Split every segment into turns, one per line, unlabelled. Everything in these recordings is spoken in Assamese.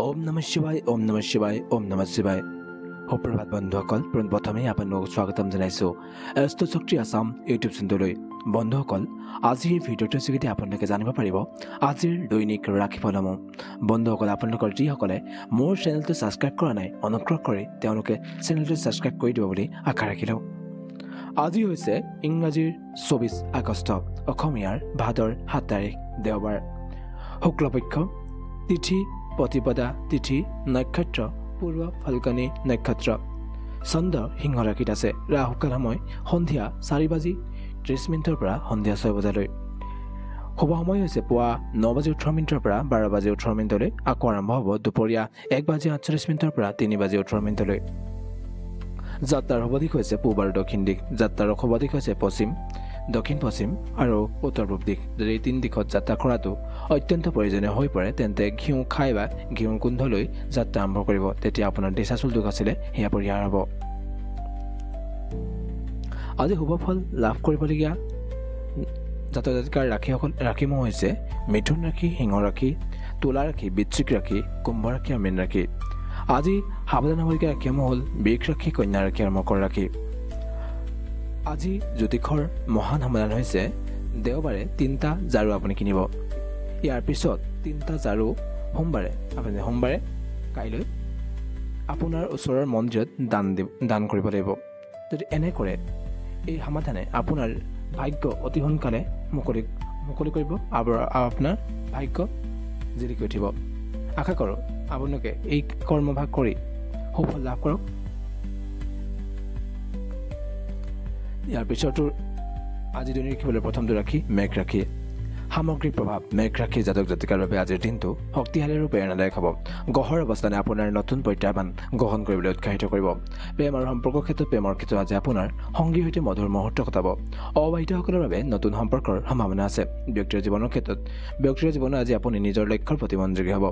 ওম নমঃ শিৱায় ওম নমঃ শিৱায় ওম নমঃ শিৱায় সুপ্ৰভাত বন্ধুসকল পোনপ্ৰথমে আপোনালোকক স্বাগতম জনাইছোঁ এষ্ট্ৰ শক্তি আসাম ইউটিউব চেনেললৈ বন্ধুসকল আজিৰ ভিডিঅ'টোৰ যোগেদি আপোনালোকে জানিব পাৰিব আজিৰ দৈনিক ৰাশিফলসমূহ বন্ধুসকল আপোনালোকৰ যিসকলে মোৰ চেনেলটো ছাবস্ক্ৰাইব কৰা নাই অনুগ্ৰহ কৰি তেওঁলোকে চেনেলটো ছাবস্ক্ৰাইব কৰি দিব বুলি আশা ৰাখিলোঁ আজি হৈছে ইংৰাজীৰ 24 আগষ্ট অসমীয়াৰ ভাদৰ 7 তাৰিখ দেওবাৰ শুক্লপক্ষ তিথি प्रतिपदा तिथि नक्षत्र पूर्व फाल्गुनी नक्षत्र चंद सिंह राशित आछे राहुकाल समय सन्धिया 4:30 পৰা सन्धिया 6 বজালৈ शुभ समय হৈছে पुवा 9:18 পৰা 12:18 আকৌ আৰম্ভ হ'ব দুপৰীয়া 1:48 পৰা 3:18 যাত্ৰাৰ শুভ দিশ হৈছে পূব আৰু দক্ষিণ দিশ যাত্ৰাৰ শুভ দিশ হৈছে পশ্চিম দক্ষিণ পশ্চিম আৰু উত্তৰ পূব দিশ যদি এই তিন দিশত যাত্ৰা কৰাটো অত্যন্ত প্ৰয়োজনীয় হৈ পৰে তেন্তে ঘিউ খাই বা ঘিউৰ কুণ্ঠলৈ যাত্ৰা আৰম্ভ কৰিব তেতিয়া আপোনাৰ দিশাচল দুখ আছিলে সেয়া পৰিহাৰ হ'ব আজি শুভ ফল লাভ কৰিবলগীয়া জাতক জাতিকাৰ ৰাশিসমূহ হৈছে মিথুন ৰাশি সিংহ ৰাশি তুলা ৰাশি বৃশ্চিক ৰাশি কুম্ভ ৰাশি আৰু মীন ৰাশি আজি সাৱধান হ'বলগীয়া ৰাশিসমূহ হ'ল বৃষ ৰাশি কন্যা ৰাশি আৰু মকৰ ৰাশি আজি জ্যোতিষৰ মহান সমাধান হৈছে দেওবাৰে 3টা ঝাৰু আপুনি কিনিব ইয়াৰ পিছত 3টা ঝাৰু সোমবাৰে কাইলৈ আপোনাৰ ওচৰৰ মন্দিৰত দান কৰিব লাগিব যদি এনে কৰে এই সমাধানে আপোনাৰ ভাগ্য অতি সোনকালে মুকলি কৰিব আৰু আপোনাৰ ভাগ্য জিলিকি উঠিব আশা কৰোঁ আপোনালোকে এই কৰ্মভাগ কৰি সুফল লাভ কৰক ইয়াৰ পিছতো আজি দৈনিক ৰাশিফলৰ প্ৰথমটো ৰাশি মেঘ ৰাশি সামগ্ৰিক প্ৰভাৱ মেঘ ৰাশি জাতক জাতিকাৰ বাবে আজিৰ দিনটো শক্তিশালী আৰু প্ৰেৰণাদায়ক হ'ব গ্ৰহৰ অৱস্থানে আপোনাৰ নতুন প্ৰত্যাহ্বান গ্ৰহণ কৰিবলৈ উৎসাহিত কৰিব প্ৰেম আৰু সম্পৰ্কৰ ক্ষেত্ৰত আজি আপোনাৰ সংগীৰ সৈতে মধুৰ মুহূৰ্ত কটাব অবিবাহিতসকলৰ বাবে নতুন সম্পৰ্কৰ সম্ভাৱনা আছে ব্যক্তিগত জীৱনত আজি আপুনি নিজৰ লক্ষ্যৰ প্ৰতি মনোযোগী হ'ব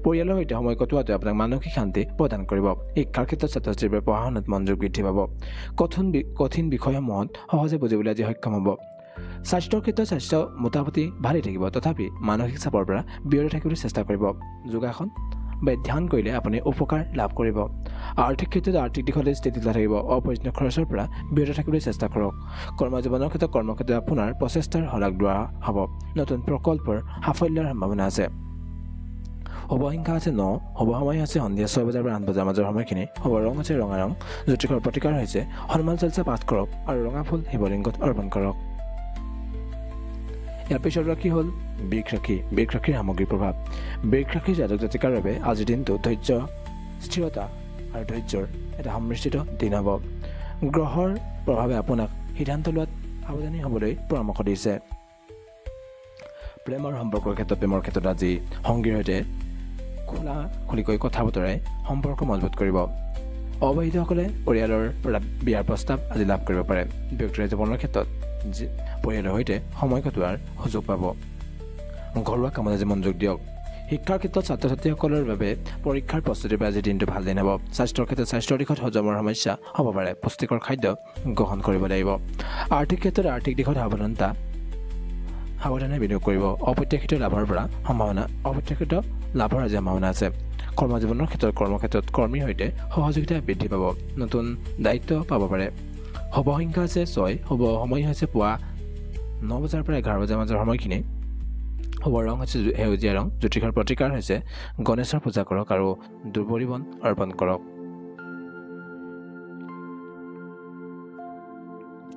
পৰিয়ালৰ সৈতে সময় কটোৱাটোৱে আপোনাক মানসিক শান্তি প্ৰদান কৰিব শিক্ষাৰ ক্ষেত্ৰত ছাত্ৰ ছাত্ৰীৰ বাবে পঢ়া শুনাত মনোযোগ বৃদ্ধি পাব কঠিন বিষয়সমূহত সহজে বুজিবলৈ আজি সক্ষম হ'ব স্বাস্থ্যৰ ক্ষেত্ৰত স্বাস্থ্য মোটামুটি ভালেই থাকিব তথাপি মানসিক চাপৰ পৰা বিৰত থাকিবলৈ চেষ্টা কৰিব যোগাসন বা ধ্যান কৰিলে আপুনি উপকাৰ লাভ কৰিব আৰ্থিক ক্ষেত্ৰত আৰ্থিক দিশলৈ স্থিতিশীল থাকিব অপ্ৰয়োজনীয় খৰচৰ পৰা বিৰত থাকিবলৈ চেষ্টা কৰক কৰ্মজীৱনৰ কৰ্মক্ষেত্ৰত আপোনাৰ প্ৰচেষ্টাৰ শলাগ লোৱা হ'ব নতুন প্ৰকল্পৰ সাফল্যৰ সম্ভাৱনা আছে শুভ সংখ্যা আছে 9 শুভ সময় আছে সন্ধিয়া 6 বজাৰ পৰা 8 বজাৰ মাজৰ সময়খিনি শুভ ৰং আছে ৰঙা ৰং জ্যোতিষৰ প্ৰতিকাৰ হৈছে হনুমান চালিচা পাঠ কৰক আৰু ৰঙা ফুল শিৱলিংগত অৰ্পণ কৰক ইয়াৰ পিছৰ ৰাশি হ'ল বৃষ ৰাশিৰ সামগ্ৰিক প্ৰভাৱ বৃষ ৰাশিৰ জাতক জাতিকাৰ বাবে আজিৰ দিনটো ধৈৰ্য স্থিৰতা আৰু ধৈৰ্যৰ এটা সমৃদ্ধিত দিন হ'ব গ্ৰহৰ প্ৰভাৱে আপোনাক সিদ্ধান্ত লোৱাত সাৱধানী হ'বলৈ পৰামৰ্শ দিছে প্ৰেম আৰু সম্পৰ্কৰ ক্ষেত্ৰত আজি সংগীৰ সৈতে খুলিকৈ কথা বতৰাই সম্পৰ্ক মজবুত কৰিব অবিবাহিতসকলে পৰিয়ালৰ পৰা বিয়াৰ প্ৰস্তাৱ আজি লাভ কৰিব পাৰে ব্যক্তিগত জীৱনৰ ক্ষেত্ৰত পৰিয়ালৰ সৈতে সময় কটোৱাৰ সুযোগ পাব ঘৰুৱা কামত আজি মনোযোগ দিয়ক শিক্ষাৰ ক্ষেত্ৰত ছাত্ৰ ছাত্ৰীসকলৰ বাবে পৰীক্ষাৰ প্ৰস্তুতিৰ বাবে আজিৰ দিনটো ভাল দিন হ'ব স্বাস্থ্যৰ ক্ষেত্ৰত স্বাস্থ্যৰ দিশত হজমৰ সমস্যা হ'ব পাৰে পুষ্টিকৰ খাদ্য গ্ৰহণ কৰিব লাগিব আৰ্থিক ক্ষেত্ৰত আৰ্থিক দিশত সাৱধানে বিনিয়োগ কৰিব অপ্ৰত্যাশিত লাভৰ আজি সম্ভাৱনা আছে কৰ্মজীৱনৰ ক্ষেত্ৰত কৰ্মক্ষেত্ৰত কৰ্মীৰ সৈতে সহযোগিতা বৃদ্ধি পাব নতুন দায়িত্ব পাব পাৰে শুভ সংখ্যা আছে 6 শুভ সময় হৈছে পুৱা 9 বজাৰ পৰা 11 বজাৰ মাজৰ সময়খিনি শুভ ৰং হৈছে সেউজীয়া ৰং জ্যোতিষৰ প্ৰতিকাৰ হৈছে গণেশৰ পূজা কৰক আৰু দুবৰি বন অৰ্পণ কৰক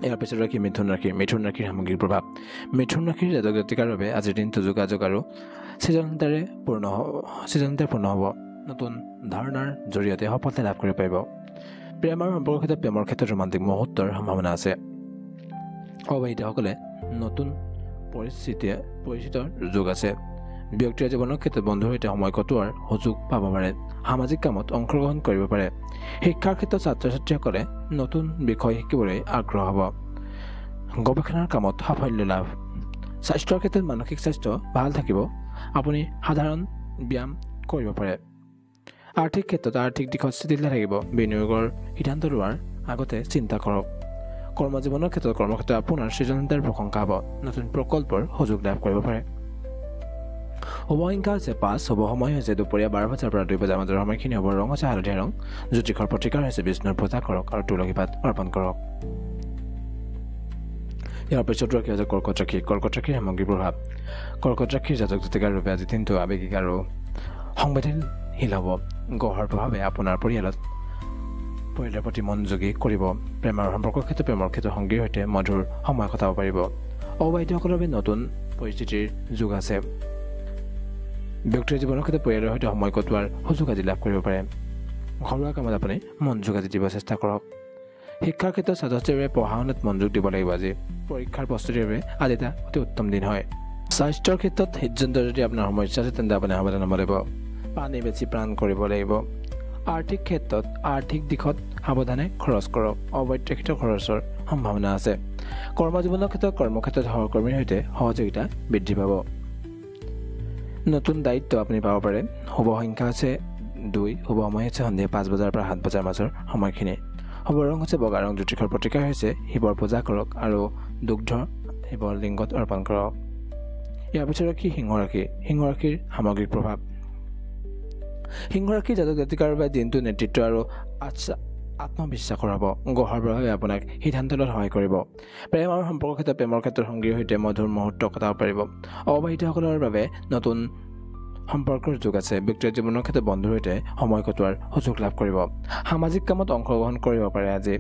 ইয়াৰ পিছত ৰাশি মিথুন ৰাশিৰ সামগ্ৰিক প্ৰভাৱ মিথুন ৰাশিৰ জাতক জাতিকাৰ বাবে আজিৰ দিনটো যোগাযোগ আৰু সৃজনতাৰে পূৰ্ণ হ'ব নতুন ধাৰণাৰ জৰিয়তে সফলতা লাভ কৰিব পাৰিব প্ৰেম আৰু প্ৰেমৰ ক্ষেত্ৰত ৰোমান্টিক মুহূৰ্তৰ সম্ভাৱনা আছে অবিবাহিতসকলে নতুন পৰিচিতৰ যোগ আছে ব্যক্তিগত জীৱনৰ ক্ষেত্ৰত বন্ধুৰ সৈতে সময় কটোৱাৰ সুযোগ পাব পাৰে সামাজিক কামত অংশগ্ৰহণ কৰিব পাৰে শিক্ষাৰ ক্ষেত্ৰত ছাত্ৰ ছাত্ৰীসকলে নতুন বিষয় শিকিবলৈ আগ্ৰহ হ'ব গৱেষণাৰ কামত সাফল্য লাভ স্বাস্থ্যৰ ক্ষেত্ৰত মানসিক স্বাস্থ্য ভাল থাকিব আপুনি সাধাৰণ ব্যায়াম কৰিব পাৰে আৰ্থিক ক্ষেত্ৰত আৰ্থিক দিশত স্থিতিশীল থাকিব বিনিয়োগৰ সিদ্ধান্ত লোৱাৰ আগতে চিন্তা কৰক কৰ্মজীৱনৰ ক্ষেত্ৰত আপোনাৰ সৃজনশীলতাৰ প্ৰশংসা হ'ব নতুন প্ৰকল্পৰ সুযোগ লাভ কৰিব পাৰে শুভ সংখ্যা হৈছে 5, শুভ সময় হৈছে দুপৰীয়া 12 বজাৰ পৰা 2 বজাৰ মাজৰ সময়খিনি। শুভ ৰং হৈছে হালধীয়া ৰং। জ্যোতিষৰ প্ৰতিকাৰ হৈছে বিষ্ণুৰ পূজা কৰক আৰু তুলসী পাত অৰ্পণ কৰক। ইয়াৰ পিছত ৰাশি হৈছে কৰ্কট ৰাশি। কৰ্কট ৰাশিৰ সামগ্ৰিক প্ৰভাৱ। কৰ্কট ৰাশিৰ জাতক জাতিকাৰ ৰূপে আজি দিনটো আৱেগিক আৰু সংবেদনশীল হ'ব। গ্ৰহৰ প্ৰভাৱে আপোনাৰ পৰিয়ালৰ প্ৰতি মনোযোগী কৰিব। প্ৰেমৰ সম্পৰ্কৰ ক্ষেত্ৰত প্ৰেমৰ ক্ষেত্ৰত সংগীৰ সৈতে মধুৰ সময় কটাব পাৰিব। অবিবাহিতসকলৰ বাবে নতুন পৰিস্থিতিৰ যুগ আছে। ব্যক্তিৰ জীৱনৰ ক্ষেত্ৰত পৰিয়ালৰ সৈতে সময় কটোৱাৰ সুযোগ আজি লাভ কৰিব পাৰে। ঘৰুৱা কামত আপুনি মনোযোগ আজি দিব চেষ্টা কৰক। শিক্ষাৰ ক্ষেত্ৰত ছাত্ৰ ছাত্ৰীৰ বাবে পঢ়া শুনাত মনোযোগ দিব লাগিব। আজি পৰীক্ষাৰ প্ৰস্তুতিৰ বাবে আজি এটা অতি উত্তম দিন হয়। স্বাস্থ্যৰ ক্ষেত্ৰত হৃদযন্ত্ৰৰ যদি আপোনাৰ সমস্যা আছে তেন্তে আপুনি সাৱধান হ'ব লাগিব। পানী বেছি পান কৰিব লাগিব। আৰ্থিক ক্ষেত্ৰত আৰ্থিক দিশত সাৱধানে খৰচ কৰক। অপ্ৰত্যাশিত খৰচৰ সম্ভাৱনা আছে। কৰ্মজীৱনৰ ক্ষেত্ৰত কৰ্মক্ষেত্ৰত সহকৰ্মীৰ সৈতে সহযোগিতা বৃদ্ধি পাব। নতুন দায়িত্ব আপুনি পাব পাৰে। শুভ সংখ্যা হৈছে 2, শুভ সময় হৈছে সন্ধিয়া 5 বজাৰ পৰা 7 বজাৰ মাজৰ সময়খিনি। শুভ ৰং হৈছে বগা ৰং। জ্যোতিষৰ প্ৰতিকাৰ হৈছে শিৱৰ পূজা কৰক আৰু দুগ্ধ শিৱৰ লিংগত অৰ্পণ কৰক। ইয়াৰ পিছত ৰাশি সিংহ ৰাশি। সিংহ ৰাশিৰ সামগ্ৰিক প্ৰভাৱ। সিংহ ৰাশিৰ জাতক জাতিকাৰ বাবে দিনটো নেতৃত্ব আৰু আত্মবিশ্বাসৰ হ'ব। গ্ৰহৰ প্ৰভাৱে আপোনাক সিদ্ধান্ত লোৱাত সহায় কৰিব। প্ৰেম আৰু সম্পৰ্কৰ ক্ষেত্ৰত প্ৰেমৰ ক্ষেত্ৰত সংগীৰ সৈতে মধুৰ মুহূৰ্ত কটাব পাৰিব। অবিবাহিতসকলৰ বাবে নতুন সম্পৰ্কৰ যুগ আছে। ব্যক্তিৰ জীৱনৰ ক্ষেত্ৰত বন্ধুৰ সৈতে সময় কটোৱাৰ সুযোগ লাভ কৰিব। সামাজিক কামত অংশগ্ৰহণ কৰিব পাৰে আজি।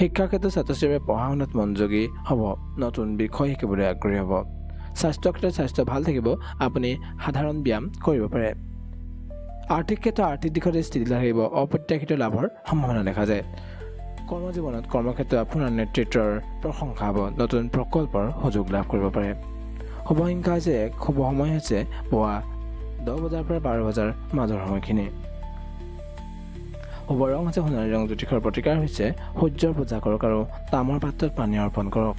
শিক্ষাৰ ক্ষেত্ৰত ছাত্ৰ ছাত্ৰীৰ বাবে পঢ়া শুনাত মনোযোগী হ'ব। নতুন বিষয় শিকিবলৈ আগ্ৰহী হ'ব। স্বাস্থ্যৰ ক্ষেত্ৰত স্বাস্থ্য ভাল থাকিব। আপুনি সাধাৰণ ব্যায়াম কৰিব পাৰে। আৰ্থিক ক্ষেত্ৰত আৰ্থিক দিশত স্থিতি লাভ থাকিব। অপ্ৰত্যাশিত লাভৰ সম্ভাৱনা দেখা যায়। কৰ্মজীৱনত কৰ্মক্ষেত্ৰত আপোনাৰ নেতৃত্বৰ প্ৰশংসা হ'ব। নতুন প্ৰকল্পৰ সুযোগ লাভ কৰিব পাৰে। শুভ সংখ্যা হৈছে 1, শুভ সময় হৈছে পুৱা 10 বজাৰ পৰা 12 বজাৰ মাজৰ সময়খিনি। শুভ ৰং হৈছে সোণালী ৰং। জ্যোতিষৰ প্ৰতিকাৰ হৈছে সূৰ্যৰ পূজা কৰক আৰু তামৰ পাত্ৰত পানী অৰ্পণ কৰক।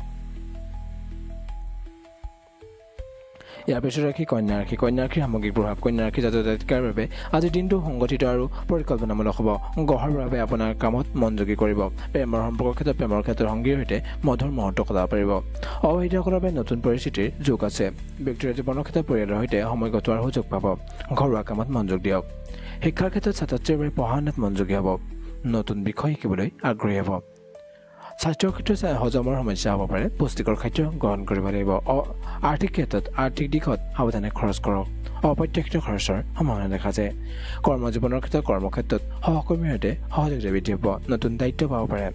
ইয়াৰ পিছত ৰাশি কন্যা ৰাশি। কন্যা ৰাশিৰ সামগ্ৰিক প্ৰভাৱ। কন্যা ৰাশিৰ জাতক জাতিকাৰ বাবে আজিৰ দিনটো সংগঠিত আৰু পৰিকল্পনামূলক হ'ব। গ্ৰহৰ বাবে আপোনাৰ কামত মনোযোগী কৰিব। প্ৰেমৰ সম্পৰ্কৰ ক্ষেত্ৰত প্ৰেমৰ ক্ষেত্ৰত সংগীৰ সৈতে মধুৰ মুহূৰ্ত কটাব পাৰিব। অবিবাহিতসকলৰ বাবে নতুন পৰিস্থিতিৰ যুগ আছে। ব্যক্তিৰ জীৱনৰ ক্ষেত্ৰত পৰিয়ালৰ সৈতে সময় কটোৱাৰ সুযোগ পাব। ঘৰুৱা কামত মনোযোগ দিয়ক। শিক্ষাৰ ক্ষেত্ৰত ছাত্ৰ ছাত্ৰীৰ বাবে পঢ়া শুনাত মনোযোগী হ'ব। নতুন বিষয় শিকিবলৈ আগ্ৰহী হ'ব। স্বাস্থ্যৰ ক্ষেত্ৰত হজমৰ সমস্যা হ'ব পাৰে। পুষ্টিকৰ খাদ্য গ্ৰহণ কৰিব লাগিব। আৰ্থিক ক্ষেত্ৰত আৰ্থিক দিশত সাৱধানে খৰচ কৰক। অপ্ৰত্যাশিত খৰচৰ সম্ভাৱনা দেখা যায়। কৰ্মজীৱনৰ ক্ষেত্ৰত কৰ্মক্ষেত্ৰত সহকৰ্মীৰ সৈতে সহযোগিতা বৃদ্ধি হ'ব। নতুন দায়িত্ব পাব পাৰে।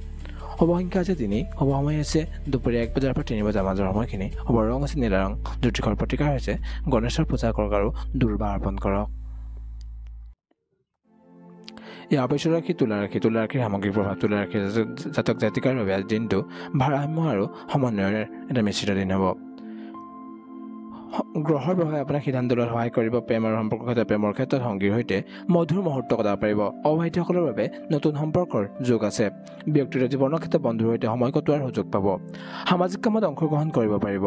শুভ সংখ্যা হৈছে 3, শুভ সময় হৈছে দুপৰীয়া 1 বজাৰ পৰা 3 বজাৰ মাজৰ সময়খিনি। শুভ ৰং হৈছে নীলা ৰং। জ্যোতিষৰ প্ৰতিকাৰ হৈছে গণেশৰ পূজা কৰক আৰু দুৰ্বা অৰ্পণ কৰক। ইয়াৰ পিছত ৰাশি তুলা ৰাশি। তুলা ৰাশিৰ সামগ্ৰিক প্ৰভাৱ। তুলা ৰাশিৰ জাতক জাতিকাৰ বাবে আজি দিনটো ভাৰসাম্য আৰু সমন্বয়ৰ এটা মিশ্ৰিত দিন হ'ব। গ্ৰহৰ প্ৰভাৱে আপোনাক সিদ্ধান্ত লোৱাত সহায় কৰিব। প্ৰেম আৰু সম্পৰ্কৰ ক্ষেত্ৰত প্ৰেমৰ ক্ষেত্ৰত সংগীৰ সৈতে মধুৰ মুহূৰ্ত কটাব পাৰিব। অবিবাহিতসকলৰ বাবে নতুন সম্পৰ্কৰ যুগ আছে। ব্যক্তিৰ জীৱনৰ ক্ষেত্ৰত বন্ধুৰ সৈতে সময় কটোৱাৰ সুযোগ পাব। সামাজিক কামত অংশগ্ৰহণ কৰিব পাৰিব।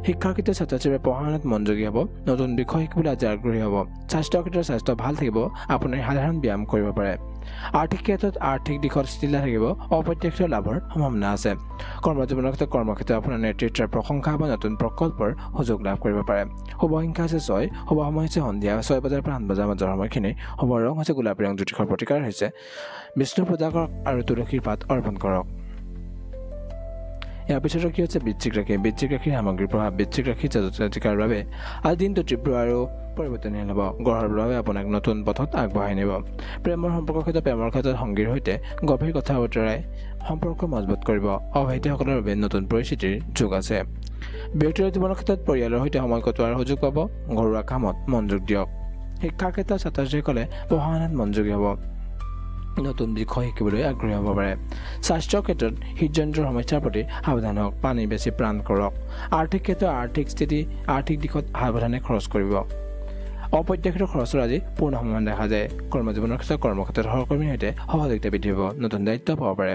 শিক্ষাৰ ক্ষেত্ৰত ছাত্ৰ ছাত্ৰীৰ পঢ়া শুনাত মনোযোগী হ'ব। নতুন বিষয় শিকিবলৈ আজি আগ্ৰহী হ'ব। স্বাস্থ্যৰ ক্ষেত্ৰত স্বাস্থ্য ভাল থাকিব। আপুনি সাধাৰণ ব্যায়াম কৰিব পাৰে। আৰ্থিক ক্ষেত্ৰত আৰ্থিক দিশত স্থিৰ থাকিব। অপ্ৰত্যাশিত লাভৰ সম্ভাৱনা আছে। কৰ্মজীৱনৰ ক্ষেত্ৰত কৰ্মক্ষেত্ৰত আপোনাৰ নেতৃত্বৰ প্ৰশংসা বা নতুন প্ৰকল্পৰ সুযোগ লাভ কৰিব পাৰে। শুভ সংখ্যা হৈছে 6, শুভ সময় হৈছে সন্ধিয়া 6 বজাৰ পৰা 8 বজাৰ মাজৰ সময়খিনি। শুভ ৰং হৈছে গোলাপী ৰং। জ্যোতিষৰ প্ৰতিকাৰ হৈছে বিষ্ণু পূজা কৰক আৰু তুলসীৰ পাত অৰ্পণ কৰক। ইয়াৰ পিছত ৰাশি হৈছে বৃশ্চিক ৰাশি। বৃশ্চিক ৰাশিৰ সামগ্ৰিক প্ৰভাৱ। বৃশ্চিক ৰাশিৰ জাতক জাতিকাৰ বাবে আজি দিনটো তীব্ৰ আৰু পৰিৱৰ্তনীয় হ'ব। গ্ৰহৰ প্ৰভাৱে আপোনাক নতুন পথত আগবঢ়াই নিব। প্ৰেমৰ সম্পৰ্কৰ ক্ষেত্ৰত প্ৰেমৰ ক্ষেত্ৰত সংগীৰ সৈতে গভীৰ কথা বতৰাই সম্পৰ্ক মজবুত কৰিব। অবিবাহিতসকলৰ বাবে নতুন পৰিস্থিতিৰ যুগ আছে। ব্যক্তিগত জীৱনৰ ক্ষেত্ৰত পৰিয়ালৰ সৈতে সময় কটোৱাৰ সুযোগ পাব। ঘৰুৱা কামত মনোযোগ দিয়ক। শিক্ষাৰ ক্ষেত্ৰত ছাত্ৰ ছাত্ৰীসকলে পঢ়া শুনাত মনোযোগী হ'ব। নতুন বিষয় শিকিবলৈ আগ্ৰহী হ'ব পাৰে। স্বাস্থ্যৰ ক্ষেত্ৰত হৃদযন্ত্ৰৰ সমস্যাৰ প্ৰতি সাৱধান হওক। পানী বেছি পান কৰক। আৰ্থিক ক্ষেত্ৰত আৰ্থিক দিশত সাৱধানে খৰচ কৰিব। অপ্ৰত্যাশিত খৰচৰ আজি পূৰ্ণ সম্ভাৱনা দেখা যায়। কৰ্মজীৱনৰ ক্ষেত্ৰত কৰ্মক্ষেত্ৰত সহকৰ্মীৰ সৈতে সহযোগিতা বৃদ্ধি হ'ব। নতুন দায়িত্ব পাব পাৰে।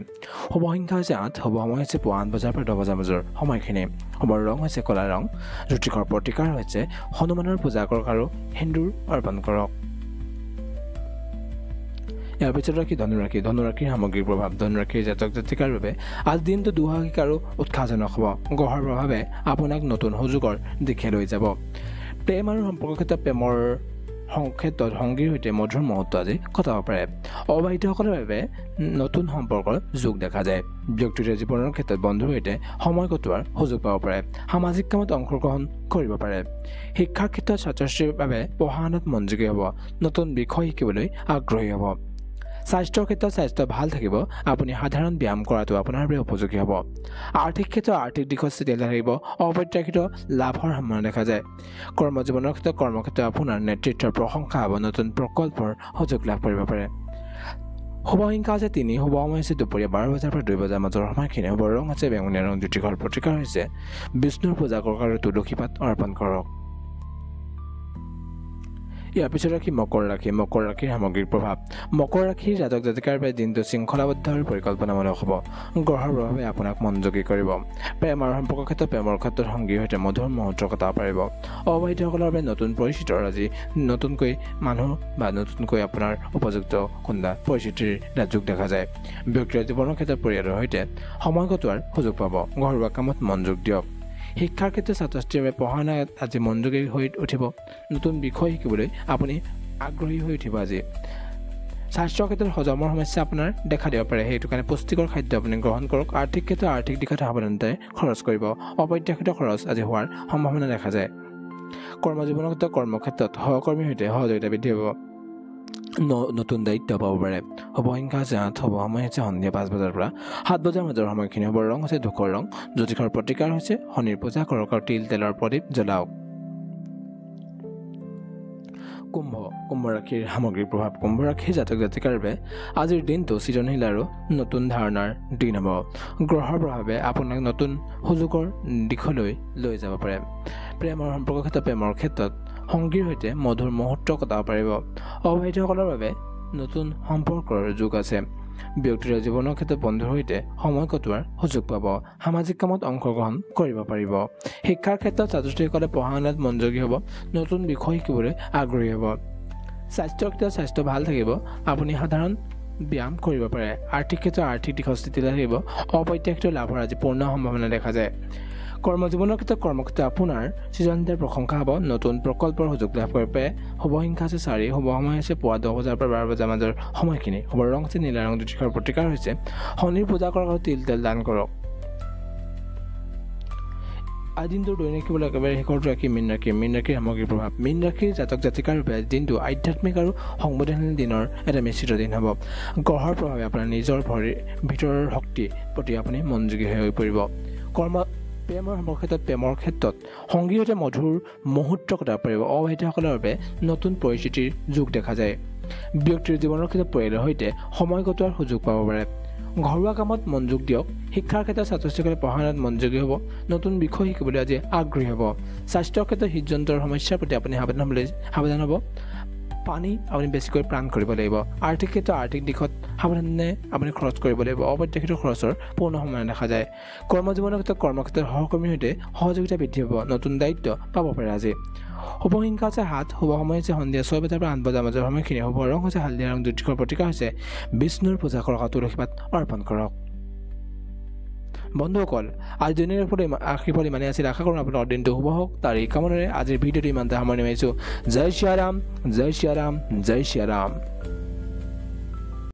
শুভ সংখ্যা হৈছে 8, শুভ সময় হৈছে পুৱা 8 বজাৰ পৰা 10 বজাৰ মাজৰ সময়খিনি। শুভ ৰং হৈছে ক'লা ৰং। জ্যোতিষৰ প্ৰতিকাৰ হৈছে হনুমানৰ পূজা কৰক আৰু সেন্দুৰ অৰ্পণ কৰক। ইয়াৰ পিছত ৰাশি ধনুৰাশি। ধনুৰাশিৰ সামগ্ৰিক প্ৰভাৱ। ধনুৰাশিৰ জাতক জাতিকাৰ বাবে আজি দিনটো দুঃসাহসিক আৰু উৎসাহজনক হ'ব। গ্ৰহৰ প্ৰভাৱে আপোনাক নতুন সুযোগৰ দিশে লৈ যাব। প্ৰেম আৰু সম্পৰ্কৰ ক্ষেত্ৰত প্ৰেমৰ ক্ষেত্ৰত সংগীৰ সৈতে মধুৰ মুহূৰ্ত আজি কটাব পাৰে অবিবাহিতসকলৰ বাবে নতুন সম্পৰ্কৰ যোগ দেখা যায় ব্যক্তিগত জীৱনৰ ক্ষেত্ৰত বন্ধুৰ সৈতে সময় কটোৱাৰ সুযোগ পাব পাৰে সামাজিক কামত অংশগ্ৰহণ কৰিব পাৰে শিক্ষাৰ ক্ষেত্ৰত ছাত্ৰ-ছাত্ৰীৰ বাবে পঢ়া শুনাত মনোযোগী হ'ব নতুন বিষয় শিকিবলৈ আগ্ৰহী হ'ব স্বাস্থ্যৰ ক্ষেত্ৰত স্বাস্থ্য ভাল থাকিব আপুনি সাধাৰণ ব্যায়াম কৰাটো আপোনাৰ বাবে উপযোগী হ'ব আৰ্থিক ক্ষেত্ৰত আৰ্থিক দিশত স্থিতিশীল থাকিব অপ্ৰত্যাশিত লাভৰ সম্ভাৱনা দেখা যায় কৰ্মজীৱনৰ ক্ষেত্ৰত কৰ্মক্ষেত্ৰত আপোনাৰ নেতৃত্বৰ প্ৰশংসা হ'ব নতুন প্ৰকল্পৰ সুযোগ লাভ কৰিব পাৰে শুভ সংখ্যা আছে 3 শুভ সময় হৈছে দুপৰীয়া 12 বজাৰ পৰা 2 বজাৰ মাজৰ সময়খিনি শুভ ৰং আছে বেঙুনীয়া ৰং জ্যোতিষৰ প্ৰতিকাৰ হৈছে বিষ্ণুৰ পূজা কৰক আৰু তুলসী পাত অৰ্পণ কৰক ইয়াৰ পিছত ৰাখি মকৰ ৰাশিৰ সামগ্ৰিক প্ৰভাৱ মকৰ ৰাশিৰ জাতক জাতিকাৰ বাবে দিনটো শৃংখলাবদ্ধ আৰু পৰিকল্পনামূলক হ'ব গ্ৰহৰ প্ৰভাৱে আপোনাক মনোযোগী কৰিব প্ৰেম আৰু সম্পৰ্কৰ ক্ষেত্ৰত সংগীৰ সৈতে মধুৰ মুহূৰ্ত কটাব পাৰিব অবিবাহিতসকলৰ বাবে নতুন পৰিচিতৰ আজি নতুনকৈ মানুহ বা নতুনকৈ আপোনাৰ উপযুক্ত কোনোবা পৰিস্থিতিৰ যোগ দেখা যায় ব্যক্তিগত জীৱনৰ ক্ষেত্ৰত পৰিয়ালৰ সৈতে সময় কটোৱাৰ সুযোগ পাব ঘৰুৱা কামত মনোযোগ দিয়ক শিক্ষাৰ ক্ষেত্ৰত ছাত্ৰ-ছাত্ৰীৰ বাবে পঢ়া শুনাত আজি মনোযোগী হৈ উঠিব নতুন বিষয় শিকিবলৈ আপুনি আগ্ৰহী হৈ উঠিব আজি স্বাস্থ্যৰ ক্ষেত্ৰত হজমৰ সমস্যা আপোনাৰ দেখা দিব পাৰে সেইটো কাৰণে পুষ্টিকৰ খাদ্য আপুনি গ্ৰহণ কৰক আৰ্থিক ক্ষেত্ৰত আৰ্থিক দিশত সাৱধানতাৰে খৰচ কৰিব অপ্ৰত্যাশিত খৰচ আজি হোৱাৰ সম্ভাৱনা দেখা যায় কৰ্মজীৱনৰ ক্ষেত্ৰত কৰ্মক্ষেত্ৰত সহকৰ্মীৰ সৈতে সহযোগিতা বৃদ্ধি হ'ব নতুন দায়িত্ব পাব পাৰে শুভ সংখ্যা আছে 8 শুভ সময় হৈছে সন্ধিয়া 5 বজাৰ পৰা 7 বজাৰ মাজৰ সময়খিনি শুভ ৰং হৈছে ধূসৰ ৰং জ্যোতিষৰ প্ৰতিকাৰ হৈছে শনিৰ পূজা কৰক আৰু তিল তেলৰ প্ৰদীপ জ্বলাওক কুম্ভ ৰাশিৰ সামগ্ৰিক প্ৰভাৱ কুম্ভ ৰাশিৰ জাতক জাতিকাৰ বাবে আজিৰ দিনটো সৃজনশীল আৰু নতুন ধাৰণাৰ দিন হ'ব গ্ৰহৰ প্ৰভাৱে আপোনাক নতুন সুযোগৰ দিশলৈ লৈ যাব পাৰে প্ৰেম আৰু সম্পৰ্কৰ ক্ষেত্ৰত সংগীৰ সৈতে মধুৰ মুহূৰ্ত কটাব পাৰিব অবিবাহিতসকলৰ বাবে নতুন সম্পৰ্কৰ যোগ আছে ব্যক্তিগত জীৱনৰ ক্ষেত্ৰত বন্ধুৰ সৈতে সময় কটোৱাৰ সুযোগ পাব সামাজিক কামত অংশগ্ৰহণ কৰিব পাৰিব শিক্ষাৰ ক্ষেত্ৰত ছাত্ৰ-ছাত্ৰীসকলে পঢ়া শুনাত মনোযোগী হ'ব নতুন বিষয় শিকিবলৈ আগ্ৰহী হ'ব স্বাস্থ্যৰ ক্ষেত্ৰত স্বাস্থ্য ভাল থাকিব আপুনি সাধাৰণ ব্যায়াম কৰিব পাৰে আৰ্থিক ক্ষেত্ৰত আৰ্থিক দিশত স্থিতিশীল থাকিব অপ্ৰত্যাশিত লাভৰ আজি পূৰ্ণ সম্ভাৱনা দেখা যায় কৰ্মজীৱনৰ ক্ষেত্ৰত আপোনাৰ সৃজনশীলতাৰ প্ৰশংসা হ'ব নতুন প্ৰকল্পৰ সুযোগ লাভ কৰিব পাৰে শুভ সংখ্যা আছে 4 শুভ সময় হৈছে পুৱা 10 বজাৰ পৰা 12 বজাৰ মাজৰ সময়খিনি শুভ ৰং আছে নীলা ৰং জ্যোতিষৰ প্ৰতিকাৰ হৈছে শনিৰ পূজা কৰক আৰু তিল তেল দান কৰক আজি দিনটোৰ দৈনিক কেৱল একেবাৰে শেষত ৰাখি মীন ৰাশিৰ সামগ্ৰিক প্ৰভাৱ মীন ৰাশিৰ জাতক জাতিকাৰ বাবে দিনটো আধ্যাত্মিক আৰু সংবেদনশীল দিনৰ এটা মিশ্ৰিত দিন হ'ব গ্ৰহৰ প্ৰভাৱে আপোনাৰ নিজৰ ভৰিৰ ভিতৰৰ শক্তিৰ প্ৰতি আপুনি মনোযোগী হৈ পৰিব প্ৰেমৰ ক্ষেত্ৰত সংগীৰ সৈতে মধুৰ মুহূৰ্ত কটাব পাৰিব অবিবাহিতসকলৰ বাবে নতুন পৰিস্থিতিৰ যোগ দেখা যায় ব্যক্তিৰ জীৱনৰ ক্ষেত্ৰত পৰিয়ালৰ সৈতে সময় কটোৱাৰ সুযোগ পাব পাৰে ঘৰুৱা কামত মনোযোগ দিয়ক শিক্ষাৰ ক্ষেত্ৰত ছাত্ৰ-ছাত্ৰীসকলে পঢ়া শুনাত মনোযোগী হ'ব নতুন বিষয় শিকিবলৈ আজি আগ্ৰহী হ'ব স্বাস্থ্যৰ ক্ষেত্ৰত হৃদযন্ত্ৰৰ সমস্যাৰ প্ৰতি আপুনি সাৱধান হ'ব পানী আপুনি বেছিকৈ প্ৰাণ কৰিব লাগিব আৰ্থিক ক্ষেত্ৰত আৰ্থিক দিশত সাৱধানে আপুনি খৰচ কৰিব লাগিব অপ্ৰত্যাশিত খৰচৰ পূৰ্ণ সম্ভাৱনা দেখা যায় কৰ্মজীৱনৰ ক্ষেত্ৰত সহকৰ্মীৰ সৈতে সহযোগিতা বৃদ্ধি হ'ব নতুন দায়িত্ব পাব পাৰে আজি শুভ সংখ্যা আছে 7 শুভ সময় হৈছে সন্ধিয়া 6 বজাৰ পৰা 8 বজাৰ মাজৰ সময়খিনি শুভ ৰং হৈছে হালধীয়া ৰং জ্যোতিষৰ প্ৰতিকাৰ হৈছে বিষ্ণুৰ পূজা কৰক আৰু তুলসী পাত অৰ্পণ কৰক বন্ধুসকল আজি দিনৰ আশীৰ্বাদ ইমানে আছিল আশা কৰোঁ আপোনাৰ দিনটো শুভ হওক তাৰ এই কামনাৰে আজিৰ ভিডিঅ'টো ইমানতে সামৰণি মাৰিছোঁ জয় শ্ৰী ৰাম জয় শ্ৰী ৰাম জয় শ্ৰী ৰাম